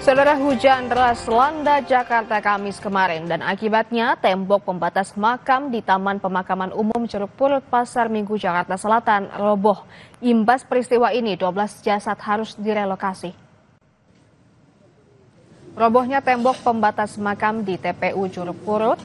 Saudara, hujan deras melanda Jakarta Kamis kemarin dan akibatnya tembok pembatas makam di Taman Pemakaman Umum Curug Purut Pasar Minggu Jakarta Selatan roboh. Imbas peristiwa ini 12 jasad harus direlokasi. Robohnya tembok pembatas makam di TPU Curug Purut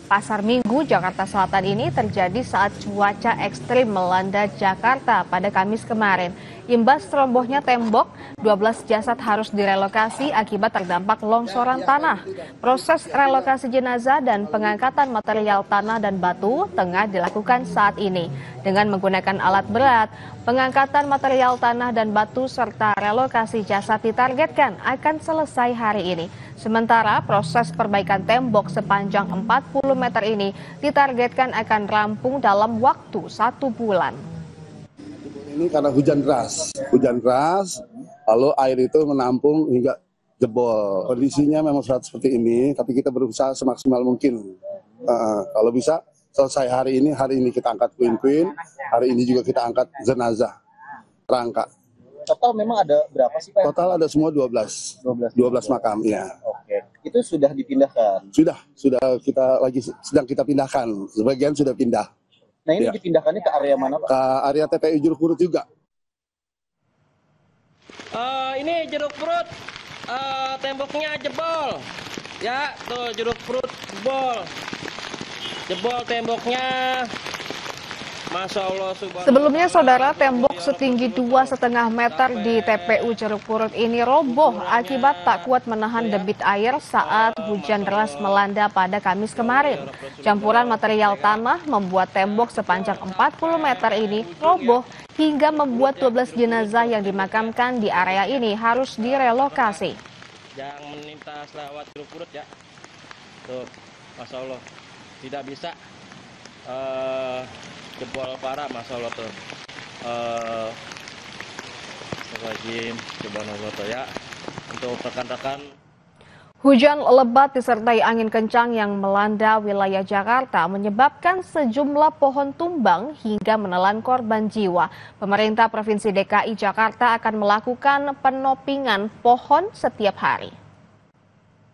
Pasar Minggu Jakarta Selatan ini terjadi saat cuaca ekstrim melanda Jakarta pada Kamis kemarin. Imbas robohnya tembok, 12 jasad harus direlokasi akibat terdampak longsoran tanah. Proses relokasi jenazah dan pengangkatan material tanah dan batu tengah dilakukan saat ini. Dengan menggunakan alat berat, pengangkatan material tanah dan batu serta relokasi jasad ditargetkan akan selesai hari ini. Sementara proses perbaikan tembok sepanjang 40 meter ini ditargetkan akan rampung dalam waktu 1 bulan. Ini karena hujan deras, lalu air itu menampung hingga jebol. Kondisinya memang seperti ini, tapi kita berusaha semaksimal mungkin. Kalau bisa selesai hari ini kita angkat puing-puing, hari ini juga kita angkat jenazah, rangka. Total memang ada berapa sih Pak? Total ada semua 12 makam, ya. Oke, itu sudah dipindahkan? Sudah sedang kita pindahkan, sebagian sudah pindah. Nah ini dipindahkannya ke area mana Pak? Ke area TPU Curug Purut juga. Ini Curug Purut, temboknya jebol. Ya, tuh Curug Purut jebol temboknya. Masya Allah, Sebelumnya, saudara, tembok setinggi 2,5 meter di TPU Curug Purut ini roboh akibat tak kuat menahan debit air saat hujan deras melanda pada Kamis kemarin. Campuran material tanah membuat tembok sepanjang 40 meter ini roboh hingga membuat 12 jenazah yang dimakamkan di area ini harus direlokasi. Yang melintas lewat Curug Purut ya, tuh, Masya Allah, tidak bisa. Jebol parah, Masya Allah tuh. Ya, untuk rekan-rekan. Hujan lebat disertai angin kencang yang melanda wilayah Jakarta menyebabkan sejumlah pohon tumbang hingga menelan korban jiwa. Pemerintah Provinsi DKI Jakarta akan melakukan penopingan pohon setiap hari.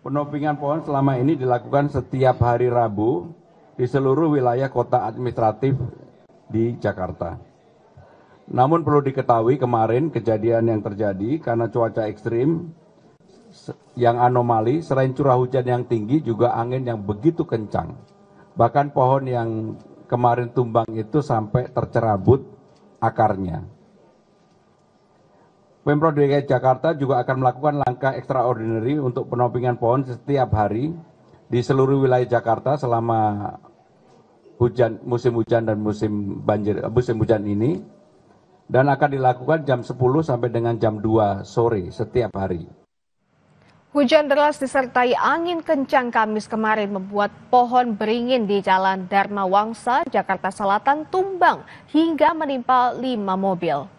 Penopingan pohon selama ini dilakukan setiap hari Rabu di seluruh wilayah kota administratif di Jakarta. Namun perlu diketahui kemarin kejadian yang terjadi karena cuaca ekstrim yang anomali, selain curah hujan yang tinggi juga angin yang begitu kencang. Bahkan pohon yang kemarin tumbang itu sampai tercerabut akarnya. Pemprov DKI Jakarta juga akan melakukan langkah extraordinary untuk penopingan pohon setiap hari di seluruh wilayah Jakarta selama musim hujan dan musim hujan ini, dan akan dilakukan jam 10 sampai dengan jam 2 sore setiap hari. Hujan deras disertai angin kencang Kamis kemarin membuat pohon beringin di Jalan Dharma Wangsa, Jakarta Selatan tumbang hingga menimpa 5 mobil.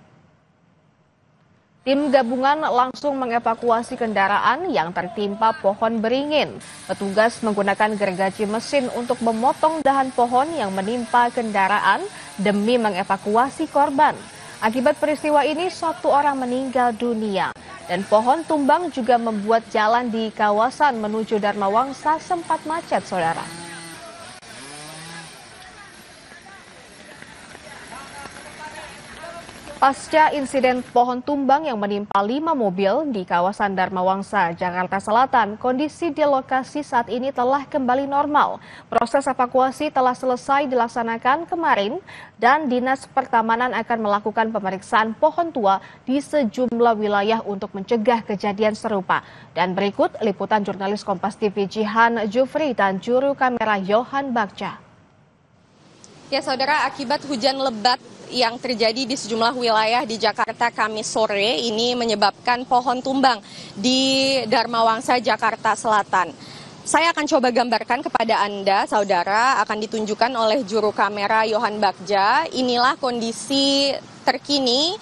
Tim gabungan langsung mengevakuasi kendaraan yang tertimpa pohon beringin. Petugas menggunakan gergaji mesin untuk memotong dahan pohon yang menimpa kendaraan demi mengevakuasi korban. Akibat peristiwa ini, 1 orang meninggal dunia dan pohon tumbang juga membuat jalan di kawasan menuju Dharma Wangsa sempat macet, saudara. Pasca insiden pohon tumbang yang menimpa 5 mobil di kawasan Dharma Wangsa, Jakarta Selatan, kondisi di lokasi saat ini telah kembali normal. Proses evakuasi telah selesai dilaksanakan kemarin dan Dinas Pertamanan akan melakukan pemeriksaan pohon tua di sejumlah wilayah untuk mencegah kejadian serupa. Dan berikut liputan jurnalis Kompas TV Jihan Jufri dan juru kamera Yohan Bagja. Ya saudara, akibat hujan lebat yang terjadi di sejumlah wilayah di Jakarta Kamis sore ini menyebabkan pohon tumbang di Dharma Wangsa, Jakarta Selatan. Saya akan coba gambarkan kepada Anda, saudara, akan ditunjukkan oleh juru kamera Yohan Bagja. Inilah kondisi terkini,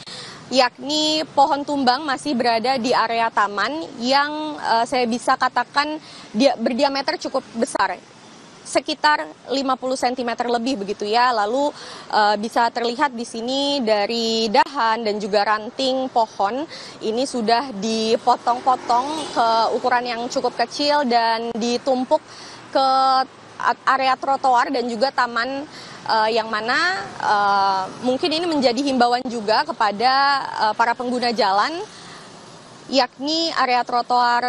yakni pohon tumbang masih berada di area taman yang saya bisa katakan berdiameter cukup besar. sekitar 50 cm lebih begitu ya. Lalu bisa terlihat di sini dari dahan dan juga ranting pohon ini sudah dipotong-potong ke ukuran yang cukup kecil dan ditumpuk ke area trotoar dan juga taman, yang mana mungkin ini menjadi himbauan juga kepada para pengguna jalan, yakni area trotoar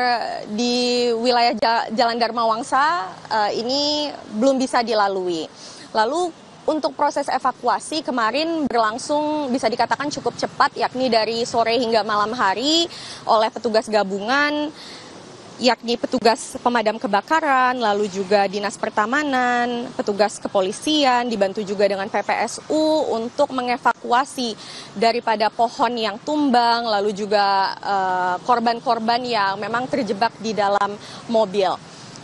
di wilayah Jalan Dharma Wangsa ini belum bisa dilalui. Lalu untuk proses evakuasi kemarin berlangsung bisa dikatakan cukup cepat, yakni dari sore hingga malam hari oleh petugas gabungan, yakni petugas pemadam kebakaran, lalu juga dinas pertamanan, petugas kepolisian, dibantu juga dengan PPSU untuk mengevakuasi daripada pohon yang tumbang, lalu juga korban-korban yang memang terjebak di dalam mobil.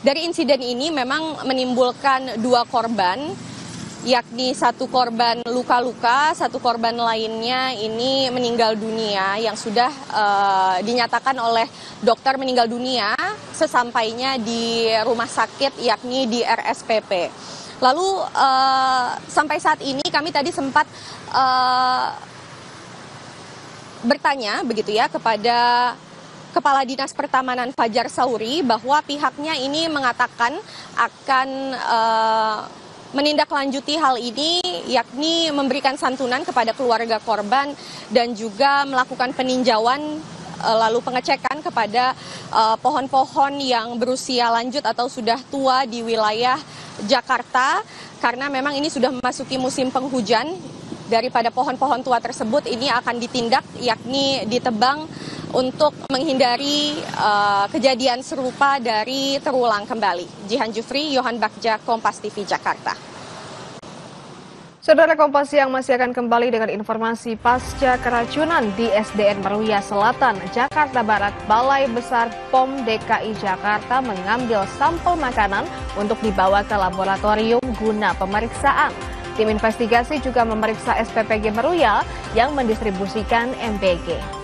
Dari insiden ini memang menimbulkan 2 korban, yakni 1 korban luka-luka, 1 korban lainnya ini meninggal dunia yang sudah dinyatakan oleh dokter meninggal dunia sesampainya di rumah sakit, yakni di RSPP. Lalu sampai saat ini kami tadi sempat bertanya begitu ya kepada Kepala Dinas Pertamanan Fajar Sauri bahwa pihaknya ini mengatakan akan menindaklanjuti hal ini, yakni memberikan santunan kepada keluarga korban dan juga melakukan peninjauan lalu pengecekan kepada pohon-pohon yang berusia lanjut atau sudah tua di wilayah Jakarta, karena memang ini sudah memasuki musim penghujan. Daripada pohon-pohon tua tersebut ini akan ditindak, yakni ditebang untuk menghindari kejadian serupa dari terulang kembali. Jihan Jufri, Yohan Bagja, Kompas TV, Jakarta. Saudara Kompas yang masih akan kembali dengan informasi pasca keracunan di SDN Meruya Selatan, Jakarta Barat. Balai Besar POM DKI Jakarta mengambil sampel makanan untuk dibawa ke laboratorium guna pemeriksaan. Tim investigasi juga memeriksa SPPG Meruya yang mendistribusikan MBG.